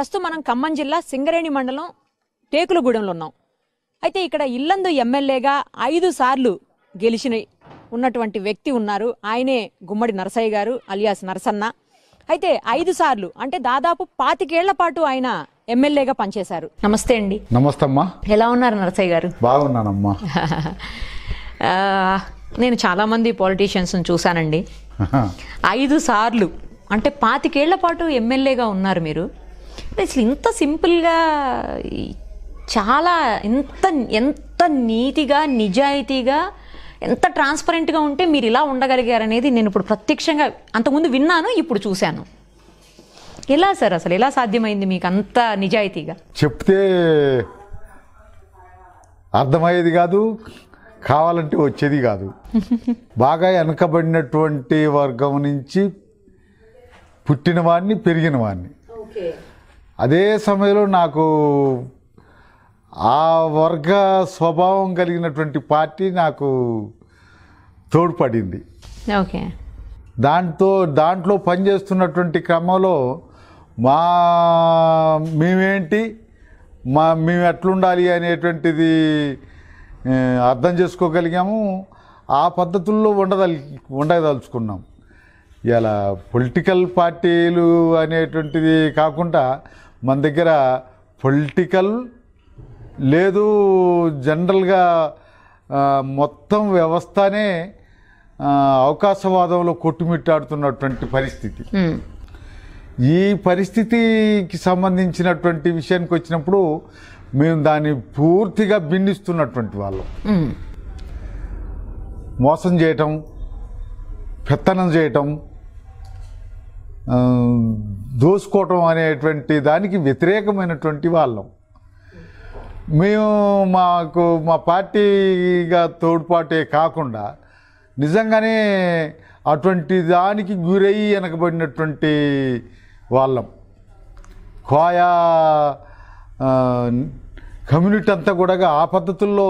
ప్రస్తుతం మనం ఖమ్మం జిల్లా సింగరేణి మండలం టేకులగూడెంలో ఉన్నాం. అయితే ఇక్కడ ఇల్లందు ఎమ్మెల్యేగా 5 సార్లు గెలిచిన ఉన్నటువంటి వ్యక్తి ఉన్నారు. ఆయనే గుమ్మడి నరసయ్య గారు అలియాస్ నరసన్న. అయితే 5 సార్లు అంటే దాదాపు 25 ఏళ్ల పాటు ఆయన ఎమ్మెల్యేగా పనిచేశారు. నమస్తే అండి. నమస్తే అమ్మా. ఎలా ఉన్నారు నరసయ్య గారు? బాగున్నానమ్మా. నేను చాలా మంది పొలిటీషియన్స్ చూశానండి. 5 సార్లు అంటే 25 ఏళ్ల పాటు ఎమ్మెల్యేగా ఉన్నారు మీరు. అసలు ఇంత సింపుల్గా చాలా ఎంత నీతిగా నిజాయితీగా ఎంత ట్రాన్స్పరెంట్గా ఉంటే మీరు ఇలా ఉండగలిగారనేది నేను ఇప్పుడు ప్రత్యక్షంగా అంతకుముందు విన్నాను, ఇప్పుడు చూశాను. ఎలా సార్ అసలు ఎలా సాధ్యమైంది మీకు అంత నిజాయితీగా? చెప్తే అర్థమయ్యేది కాదు, కావాలంటే వచ్చేది కాదు. బాగా వెనకబడినటువంటి వర్గం నుంచి పుట్టిన వాడిని, పెరిగిన వాడిని. అదే సమయంలో నాకు ఆ వర్గ స్వభావం కలిగినటువంటి పార్టీ నాకు తోడ్పడింది. ఓకే. దాంట్లో పనిచేస్తున్నటువంటి క్రమంలో మేమేంటి మేము ఎట్లుండాలి అనేటువంటిది అర్థం చేసుకోగలిగాము. ఆ పద్ధతుల్లో ఉండదలుచుకున్నాం. ఇలా పొలిటికల్ పార్టీలు అనేటువంటిది కాకుండా మన దగ్గర పొలిటికల్ లేదు, జనరల్గా మొత్తం వ్యవస్థనే అవకాశవాదంలో కొట్టుమిట్టాడుతున్నటువంటి పరిస్థితి. ఈ పరిస్థితికి సంబంధించినటువంటి విషయానికి వచ్చినప్పుడు మేము దాన్ని పూర్తిగా భిన్నిస్తున్నటువంటి వాళ్ళం. మోసం చేయటం, పెత్తనం చేయటం, దోసుకోవటం అనేటువంటి దానికి వ్యతిరేకమైనటువంటి వాళ్ళం. మేము మా పార్టీగా తోడ్పాటే కాకుండా నిజంగానే అటువంటి దానికి గురయ్యి వెనకబడినటువంటి వాళ్ళం. కోయా కమ్యూనిటీ అంతా కూడా ఆ పద్ధతుల్లో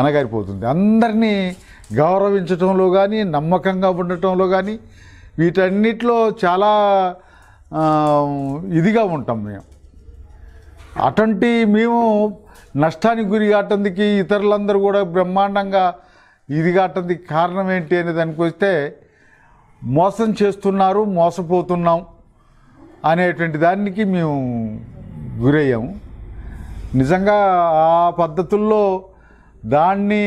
అనగారిపోతుంది. అందరినీ గౌరవించటంలో కానీ, నమ్మకంగా ఉండటంలో కానీ, వీటన్నిటిలో చాలా ఇదిగా ఉంటాం మేము. అటువంటి మేము నష్టానికి గురి కావటానికి ఇతరులందరూ కూడా బ్రహ్మాండంగా ఇది కావటానికి కారణం ఏంటి అనే దానికి వస్తే మోసం చేస్తున్నారు, మోసపోతున్నాం అనేటువంటి దానికి మేము గురయ్యాము. నిజంగా ఆ పద్ధతుల్లో దాన్ని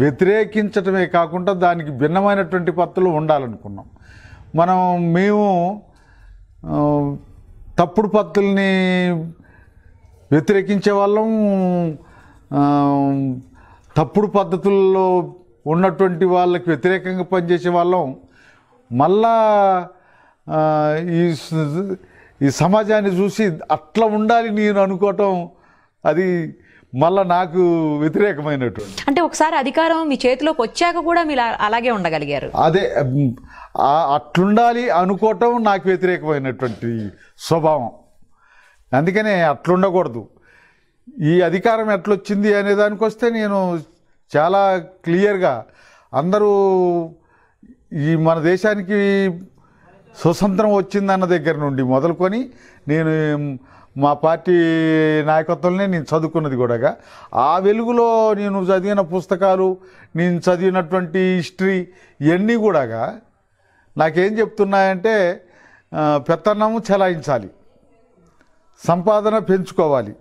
వ్యతిరేకించటమే కాకుండా దానికి భిన్నమైనటువంటి పద్ధతులు ఉండాలనుకున్నాం. మేము తప్పుడు పద్ధతుల్ని వ్యతిరేకించే వాళ్ళం, తప్పుడు పద్ధతుల్లో ఉన్నటువంటి వాళ్ళకి వ్యతిరేకంగా పనిచేసే వాళ్ళం. మళ్ళా ఈ సమాజాన్ని చూసి అట్లా ఉండాలి నేను అనుకోవటం, అది మళ్ళా నాకు వ్యతిరేకమైనటువంటి. అంటే ఒకసారి అధికారం మీ చేతిలోకి వచ్చాక కూడా మీరు అలాగే ఉండగలిగారు. అదే అట్లుండాలి అనుకోవటం నాకు వ్యతిరేకమైనటువంటి స్వభావం. అందుకనే అట్లుండకూడదు. ఈ అధికారం ఎట్లొచ్చింది అనే దానికి వస్తే నేను చాలా క్లియర్గా అందరూ ఈ మన దేశానికి స్వతంత్రం వచ్చిందన్న దగ్గర నుండి మొదలుకొని నేను మా పార్టీ నాయకత్వంలోనే నేను చదువుకున్నది కూడా. ఆ వెలుగులో నేను చదివిన పుస్తకాలు, నేను చదివినటువంటి హిస్టరీ ఇవన్నీ కూడా నాకేం చెప్తున్నాయంటే పెత్తనము చెలాయించాలి, సంపాదన పెంచుకోవాలి.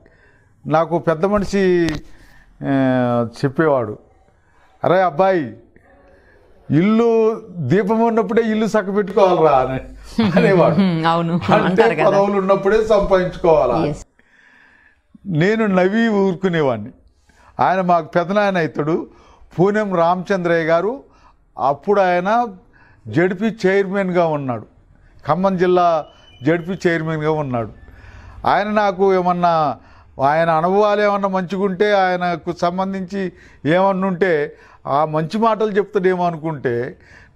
నాకు పెద్ద మనిషి చెప్పేవాడు, అరే అబ్బాయి ఇల్లు దీపం ఉన్నప్పుడే ఇల్లు చక్కబెట్టుకోవాలరా అనేవాడు. అంటే పదవులు ఉన్నప్పుడే సంపాదించుకోవాలా. నేను నవ్వి ఊరుకునేవాడిని. ఆయన మాకు పెదనాయన అవుతాడు, పూనెం రామచంద్రయ్య గారు. అప్పుడు ఆయన జడ్పీ చైర్మన్గా ఉన్నాడు, ఖమ్మం జిల్లా జడ్పీ చైర్మన్గా ఉన్నాడు. ఆయన నాకు ఏమన్నా ఆయన అనుభవాలు ఏమన్నా మంచిగుంటే, ఆయనకు సంబంధించి ఏమన్నా ఉంటే ఆ మంచి మాటలు చెప్తాడేమో అనుకుంటే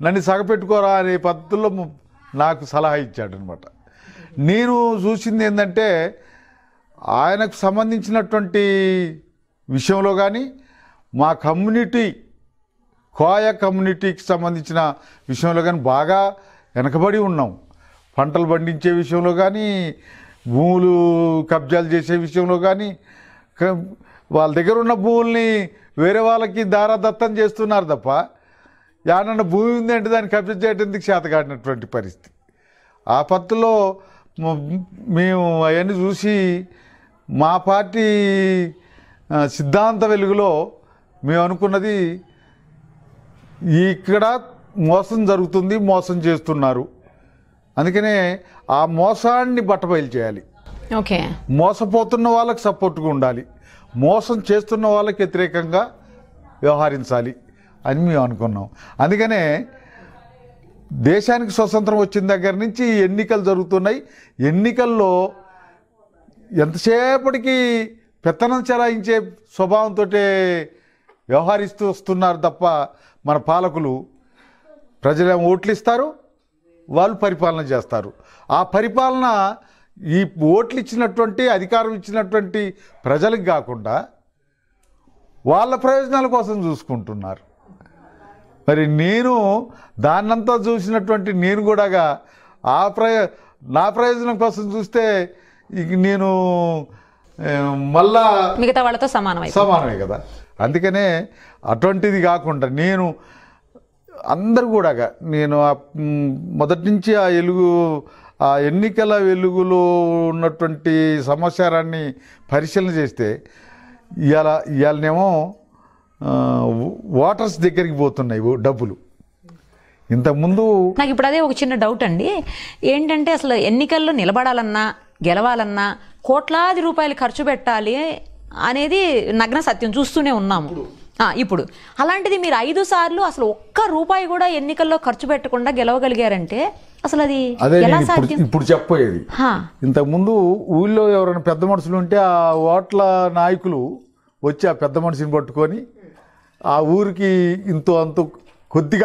నన్ను సగపెట్టుకోరా అనే పద్ధతుల్లో నాకు సలహా ఇచ్చాడనమాట. నేను చూసింది ఏంటంటే ఆయనకు సంబంధించినటువంటి విషయంలో కానీ, మా కమ్యూనిటీ కోయ కమ్యూనిటీకి సంబంధించిన విషయంలో కానీ బాగా వెనకబడి ఉన్నాం. పంటలు పండించే విషయంలో కానీ, భూములు కబ్జాలు చేసే విషయంలో కానీ, వాళ్ళ దగ్గర ఉన్న భూముల్ని వేరే వాళ్ళకి దారాదత్తం చేస్తున్నారు తప్ప, యాడన్నా భూమి ఉందంటే దాన్ని కబ్జా చేయడానికి చేతకాడినటువంటి పరిస్థితి. ఆ పద్ధతిలో మేము అవన్నీ చూసి మా పార్టీ సిద్ధాంత వెలుగులో మేము అనుకున్నది, ఇక్కడ మోసం జరుగుతుంది, మోసం చేస్తున్నారు, అందుకనే ఆ మోసాన్ని బట్టబయలు చేయాలి. ఓకే, మోసపోతున్న వాళ్ళకి సపోర్ట్గా ఉండాలి, మోసం చేస్తున్న వాళ్ళకి వ్యతిరేకంగా వ్యవహరించాలి అని మేము అనుకున్నాం. అందుకనే దేశానికి స్వతంత్రం వచ్చిన దగ్గర నుంచి ఎన్నికలు జరుగుతున్నాయి. ఎన్నికల్లో ఎంతసేపటికి పెత్తనం చెలాయించే స్వభావంతో వ్యవహరిస్తూ వస్తున్నారు తప్ప మన పాలకులు. ప్రజలేమో ఓట్లు ఇస్తారు, వాళ్ళు పరిపాలన చేస్తారు. ఆ పరిపాలన ఈ ఓట్లు ఇచ్చినటువంటి, అధికారం ఇచ్చినటువంటి ప్రజలకు కాకుండా వాళ్ళ ప్రయోజనాల కోసం చూసుకుంటున్నారు. మరి నేను దాన్నంతా చూసినటువంటి నేను కూడా నా ప్రయోజనం కోసం చూస్తే ఇక నేను మళ్ళా మిగతా వాళ్ళతో సమానమే కదా. అందుకనే అటువంటిది కాకుండా నేను అందరు కూడా నేను మొదటి నుంచి ఆ ఎన్నికల వెలుగులో ఉన్నటువంటి సమాచారాన్ని పరిశీలన చేస్తే ఇవాళనేమో ఓటర్స్ దగ్గరికి పోతున్నాయి డబ్బులు. ఇంతకుముందు నాకు ఇప్పుడు అదే ఒక చిన్న డౌట్ అండి, ఏంటంటే అసలు ఎన్నికల్లో నిలబడాలన్నా గెలవాలన్నా కోట్లాది రూపాయలు ఖర్చు పెట్టాలి అనేది నగ్న సత్యం, చూస్తూనే ఉన్నాము ఇప్పుడు. అలాంటిది మీరు 5 సార్లు అసలు ఒక్క రూపాయి కూడా ఎన్నికల్లో ఖర్చు పెట్టకుండా గెలవగలిగారంటే అసలు అది ఎలా సాధ్యం? ఇప్పుడు చెప్పేది, ఇంతకుముందు ఊళ్ళో ఎవరైనా పెద్ద మనుషులు ఉంటే ఆ ఓట్ల నాయకులు వచ్చి ఆ పెద్ద మనిషిని పట్టుకొని ఆ ఊరికి ఇంతో అంత కొద్ది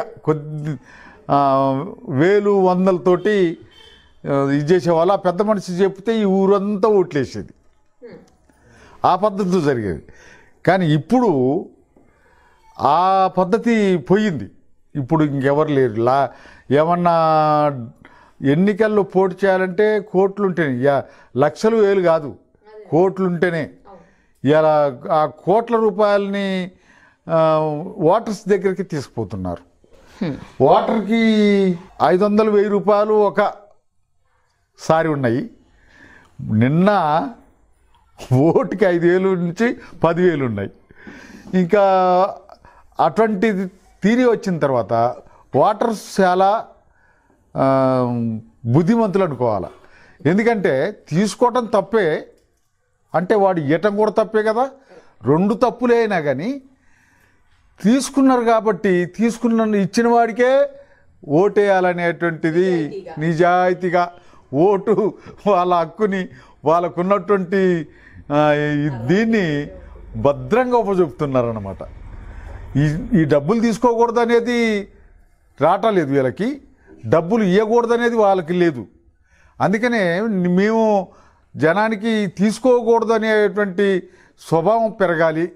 వేలు వందలతోటి ఇది చేసేవాళ్ళు. ఆ పెద్ద మనిషి చెప్తే ఈ ఊరంతా ఓట్లేసేది. ఆ పద్ధతితో జరిగేది. కానీ ఇప్పుడు ఆ పద్ధతి పోయింది. ఇప్పుడు ఇంకెవరు లేరు. ఏమన్నా ఎన్నికల్లో పోటీ చేయాలంటే కోట్లుంటేనే, లక్షలు వేలు కాదు, కోట్లుంటేనే. ఇలా ఆ కోట్ల రూపాయలని ఓటర్స్ దగ్గరికి తీసుకుపోతున్నారు. ఓటర్కి 500-1000 రూపాయలు ఒకసారి ఉన్నాయి. నిన్న ఓటుకి 5,000 నుంచి 10,000 ఉన్నాయి. ఇంకా అటువంటిది తీరి వచ్చిన తర్వాత ఓటర్స్ చాలా బుద్ధిమంతులు అనుకోవాలి. ఎందుకంటే తీసుకోవటం తప్పే అంటే వాడు ఇవ్వటం కూడా తప్పే కదా. 2 తప్పులే అయినా కానీ తీసుకున్నారు కాబట్టి ఇచ్చిన వాడికే ఓటేయాలనేటువంటిది నిజాయితీగా ఓటు వాళ్ళ హక్కుని వాళ్ళకున్నటువంటి దీన్ని భద్రంగా ఉపజొపుతున్నారన్నమాట. ఈ డబ్బులు తీసుకోకూడదు అనేది రావట్లేదు వీళ్ళకి, డబ్బులు ఇవ్వకూడదు అనేది వాళ్ళకి లేదు. అందుకనే మేము జనానికి తీసుకోకూడదు అనేటువంటి స్వభావం పెరగాలి,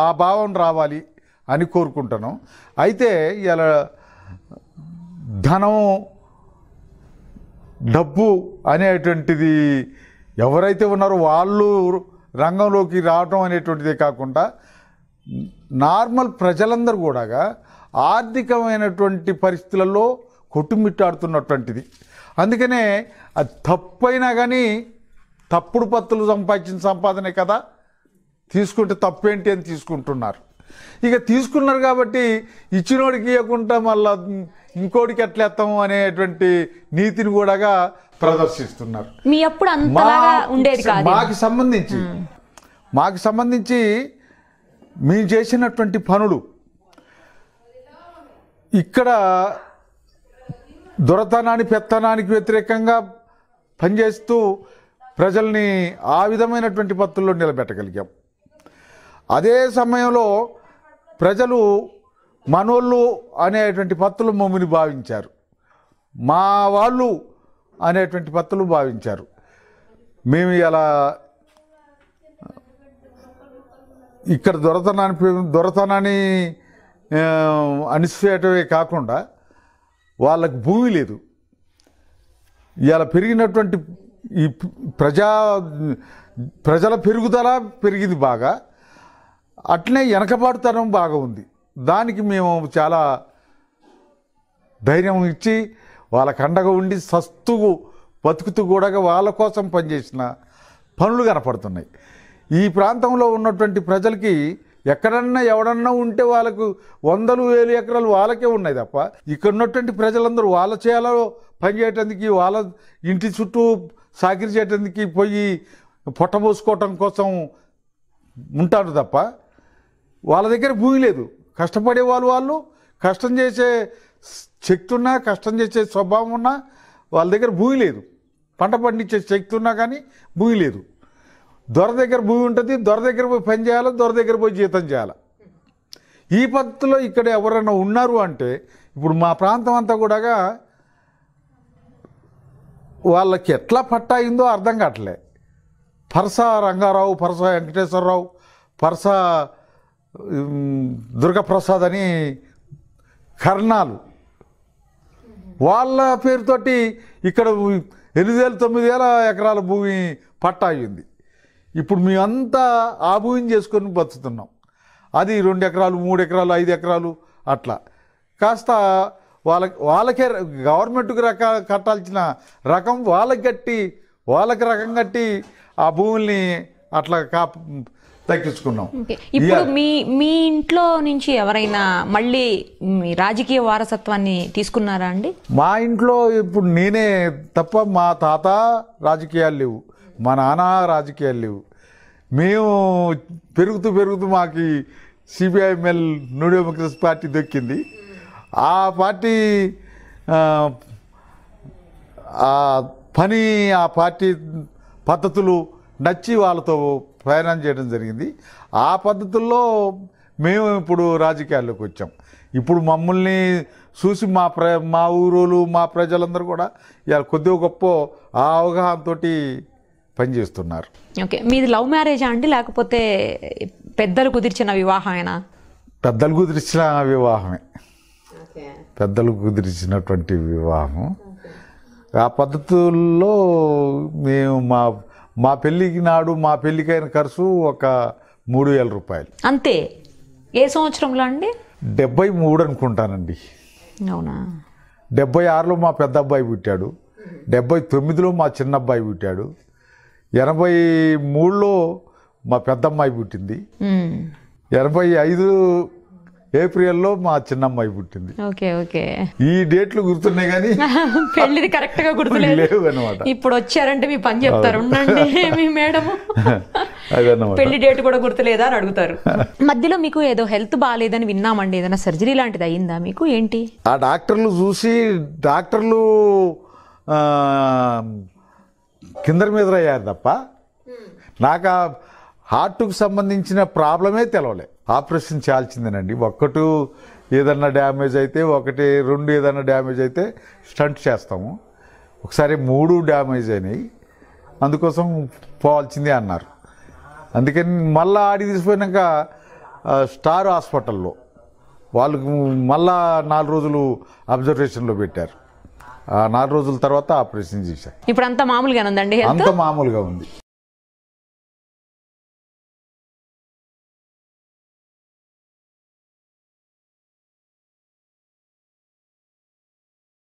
ఆ భావం రావాలి అని కోరుకుంటాను. అయితే ఇలా ధనం, డబ్బు అనేటువంటిది ఎవరైతే ఉన్నారో వాళ్ళు రంగంలోకి రావటం అనేటువంటిదే కాకుండా నార్మల్ ప్రజలందరూ కూడా ఆర్థికమైనటువంటి పరిస్థితులలో కొట్టుమిట్టాడుతున్నటువంటిది. అందుకనే అది తప్పైనా కానీ తప్పుడు పత్తులు సంపాదించిన సంపాదనే కదా, తీసుకుంటే తప్పేంటి అని తీసుకుంటున్నారు. ఇక తీసుకున్నారు కాబట్టి ఇచ్చినోడికి ఇవ్వకుండా మళ్ళా ఇంకోటికి ఎట్లేస్తాము అనేటువంటి నీతిని కూడా ప్రదర్శిస్తున్నారు. మీ అప్పుడు అంతలాగా ఉండేది కాదు. మాకు సంబంధించి మేము చేసినటువంటి పనులు ఇక్కడ దొరతనాన్ని పెత్తనానికి వ్యతిరేకంగా పనిచేస్తూ ప్రజల్ని ఆ విధమైనటువంటి పత్తుల్లో నిలబెట్టగలిగాం. అదే సమయంలో ప్రజలు మనోళ్ళు అనేటువంటి పత్తులు మమ్మల్ని భావించారు, మా వాళ్ళు అనేటువంటి పత్తులు భావించారు. మేము ఇలా ఇక్కడ దొరతనాన్ని అణిసివేయటమే కాకుండా వాళ్ళకు భూమి లేదు, ఇవాళ పెరిగినటువంటి ఈ ప్రజల పెరుగుదల పెరిగింది బాగా, అట్లనే వెనకబాటుతనం బాగా ఉంది. దానికి మేము చాలా ధైర్యం ఇచ్చి వాళ్ళకి అండగా ఉండి సస్తుగు బతుకుతూ కూడా వాళ్ళ కోసం పనిచేసిన పనులు కనపడుతున్నాయి. ఈ ప్రాంతంలో ఉన్నటువంటి ప్రజలకి ఎక్కడన్నా ఎవడన్నా ఉంటే వాళ్ళకు 100,000 ఎకరాలు వాళ్ళకే ఉన్నాయి తప్ప, ఇక్కడ ఉన్నటువంటి ప్రజలందరూ వాళ్ళ చేయాలో పనిచేయటానికి, వాళ్ళ ఇంటి చుట్టూ సాకిరి చేయటానికి పోయి పొట్టబోసుకోవటం కోసం ఉంటారు తప్ప వాళ్ళ దగ్గర భూమి లేదు. కష్టపడే వాళ్ళు కష్టం చేసే శక్తి ఉన్నా, కష్టం చేసే స్వభావం ఉన్నా వాళ్ళ దగ్గర భూమి లేదు. పంట పండించే శక్తి ఉన్నా కానీ భూమి లేదు. దొర దగ్గర భూమి ఉంటుంది, దొర దగ్గర పోయి పని చేయాలి, దొర దగ్గర పోయి జీతం చేయాలి. ఈ పద్ధతిలో ఇక్కడ ఎవరైనా ఉన్నారు అంటే ఇప్పుడు మా ప్రాంతం అంతా కూడా వాళ్ళకి ఎట్లా పట్టా అయిందో అర్థం కావట్లే. పరస రంగారావు, పరస వెంకటేశ్వరరావు, పరస దుర్గప్రసాద్ అని కర్ణాలు వాళ్ళ పేరుతోటి ఇక్కడ 8,000-9,000 ఎకరాల భూమి పట్టా అయింది. ఇప్పుడు మేమంతా ఆ భూమిని చేసుకొని బతుకుతున్నాం. అది 2 ఎకరాలు, 3 ఎకరాలు, 5 ఎకరాలు అట్లా కాస్త వాళ్ళకే గవర్నమెంట్కి కట్టాల్సిన రకం వాళ్ళకి రకం కట్టి ఆ భూముల్ని అట్లా తగ్గించుకున్నాం. ఇప్పుడు మీ ఇంట్లో నుంచి ఎవరైనా మళ్ళీ రాజకీయ వారసత్వాన్ని తీసుకున్నారా అండి? మా ఇంట్లో ఇప్పుడు నేనే తప్ప, మా తాత రాజకీయాలు లేవు, మా నాన్న రాజకీయాలు లేవు. మేము పెరుగుతూ మాకు సిపిఐఎంఎల్ న్యూ డెమోక్రసీ పార్టీ దొక్కింది. ఆ పార్టీ ఆ పార్టీ పద్ధతులు నచ్చి వాళ్ళతో ప్రయాణం చేయడం జరిగింది. ఆ పద్ధతుల్లో మేము ఇప్పుడు రాజకీయాల్లోకి వచ్చాం. ఇప్పుడు మమ్మల్ని చూసి మా ఊరోళ్ళు, మా ప్రజలందరూ కూడా ఇవాళ కొద్దిగా గొప్ప ఆ అవగాహనతో పనిచేస్తున్నారు. ఓకే, మీది లవ్ మ్యారేజా అండి లేకపోతే పెద్దలు కుదిర్చిన వివాహమేనా? పెద్దలు కుదిర్చిన వివాహమే, పెద్దలు కుదిర్చినటువంటి వివాహం. ఆ పద్ధతుల్లో మేము మా పెళ్ళికి నాడు మా పెళ్ళికైన ఖర్చు ఒక 3,000 రూపాయలు అంతే. ఏ సంవత్సరంలో అండి? 73 అనుకుంటానండి. అవునా? 76లో మా పెద్ద అబ్బాయి పుట్టాడు, 79లో మా చిన్న అబ్బాయి పుట్టాడు, 83లో మా పెద్దమ్మాయి పుట్టింది, 85 ఏప్రిల్లో మా చిన్నమ్మాయి పుట్టింది. ఓకే ఓకే, ఈ డేట్లు గుర్తున్నాయి కానీ పెళ్లిది కరెక్ట్ గా గుర్తులేదు లేవు అనమాట. ఇప్పుడు వచ్చారంటే మీ పని చెప్తారు, ఉండండి మీ మేడము పెళ్లి డేట్ కూడా గుర్తులేదా అని అడుగుతారు. మధ్యలో మీకు ఏదో హెల్త్ బాగాలేదని విన్నామండి, ఏదైనా సర్జరీ లాంటిది అయ్యిందా మీకు? ఏంటి? ఆ డాక్టర్లు చూసి డాక్టర్లు కింద మీద అయ్యారు తప్ప నాకు ఆ హార్ట్కు సంబంధించిన ప్రాబ్లమే తెలవలే. ఆపరేషన్ చేయాల్సిందేనండి. ఒక్కటి ఏదన్నా డ్యామేజ్ అయితే, 1-2 ఏదన్నా డ్యామేజ్ అయితే స్టంట్ చేస్తాము. ఒకసారి 3 డ్యామేజ్ అయినాయి, అందుకోసం పోవాల్సిందే అన్నారు. అందుకని మళ్ళీ ఆడి తీసిపోయినాక స్టార్ హాస్పిటల్లో వాళ్ళకు మళ్ళా 4 రోజులు అబ్జర్వేషన్లో పెట్టారు. ఆ 4 రోజుల తర్వాత ఆపరేషన్ చేశారు. ఇప్పుడు అంతా మామూలుగానే ఉందండి? అంత మామూలుగా ఉంది.